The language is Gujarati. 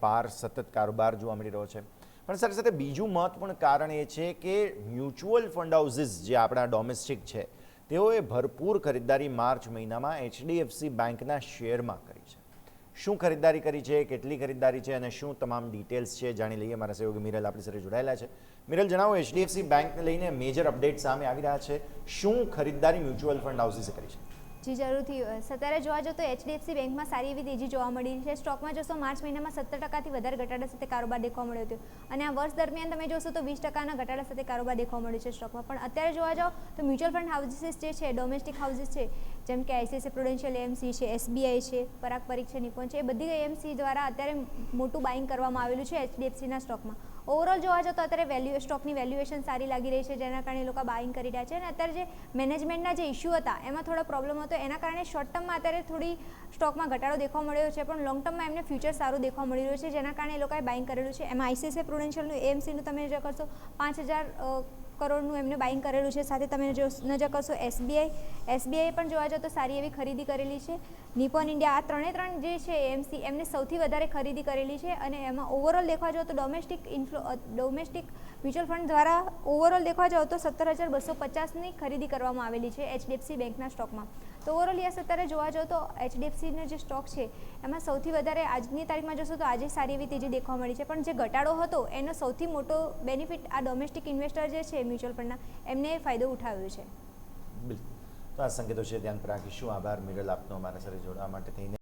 પાર સતત કારોબાર જોવા મળી રહ્યો છે. પણ સાથે સાથે બીજું મહત્વપૂર્ણ કારણ એ છે કે મ્યુચ્યુઅલ ફંડ હાઉસીસ જે આપણા ડોમેસ્ટિક છે તેઓએ ભરપૂર ખરીદદારી માર્ચ મહિનામાં HDFC બેંકના શેરમાં કરી છે. શું ખરીદદારી કરી છે, કેટલી ખરીદદારી છે અને શું તમામ ડિટેલ્સ છે જાણી લઈએ. મારા સહયોગી મિરલ આપણી સાથે જોડાયેલા છે. મિરલ, જણાવો, HDFC બેંકને લઈને મેજર અપડેટ સામે આવી રહ્યા છે. શું ખરીદદારી મ્યુચ્યુઅલ ફંડ હાઉસીસે કરી છે? જી જરૂરથી. અત્યારે જોવા જાઓ તો HDFC બેંકમાં સારી એવી તેજી જોવા મળી છે. સ્ટોકમાં જોશો માર્ચ મહિનામાં 17%થી વધારે ઘટાડા સાથે કારોબાર દેખવા મળ્યો હતો અને આ વર્ષ દરમિયાન તમે જોશો તો 20%ના ઘટાડા સાથે કારોબાર દેખવા મળ્યો છે સ્ટોકમાં. પણ અત્યારે જોવા જાઓ તો મ્યુચ્યુઅલ ફંડ હાઉસીસ જે છે, ડોમેસ્ટિક હાઉસીસ છે, જેમ કે ICICI પ્રુડેન્શિયલ AMC છે, SBI છે, પરાગ પરીખ છે, નિપ્પોન છે, એ બધી AMC દ્વારા અત્યારે મોટું બાઇંગ કરવામાં આવેલું છે HDFCના સ્ટોકમાં. ઓવરઓલ જોવા જાઓ તો અત્યારે સ્ટોકની વેલ્યુએશન સારી લાગી રહી છે, જેના કારણે લોકો બાઇંગ કરી રહ્યા છે. અને અત્યારે જે મેનેજમેન્ટના જે ઇસ્યુ હતા એમાં થોડો પ્રોબ્લેમ હતો, એના કારણે શોર્ટ ટર્મમાં અત્યારે થોડી સ્ટોકમાં ઘટાડો દેખવા મળ્યો છે, પણ લોંગ ટર્મમાં એમને ફ્યુચર સારું દેખવા મળી રહ્યું છે, જેના કારણે એ લોકોએ બાઇંગ કરેલું છે. એમાં ICICI પ્રુડેન્શિયલનું AMCનું તમે નજર કરશો 5000 કરોડનું એમને બાઇંગ કરેલું છે. સાથે તમે જો નજર કરશો SBI પણ જોવા જાઓ તો સારી એવી ખરીદી કરેલી છે. નિપ્પોન ઇન્ડિયા, આ ત્રણ જે છે AMC એમને સૌથી વધારે ખરીદી કરેલી છે. અને એમાં ઓવરઓલ દેખવા જાઓ તો ડોમેસ્ટિક મ્યુચ્યુઅલ ફંડ દ્વારા ઓવરઓલ દેખવા જાઓ તો 17,250ની ખરીદી કરવામાં આવેલી છે HDFC બેંકના સ્ટોકમાં. તો ઓવરઓલ યસ, અત્યારે જોવા જાઓ તો HDFCનો જે સ્ટોક છે એમાં સૌથી વધારે આજની તારીખમાં જોશો તો આજે સારી એવી તેજી દેખવા મળી છે. પણ જે ઘટાડો હતો એનો સૌથી મોટો બેનિફિટ આ ડોમેસ્ટિક ઇન્વેસ્ટર જે છે મ્યુચ્યુઅલ ફંડના, એમને ફાયદો ઉઠાવ્યો છે. બિલકુલ. તો આ સંકેતો છે ધ્યાન પર રાખીશું. આભાર મિરલ આપનો અમારા સાથે જોડવા માટે થઈને.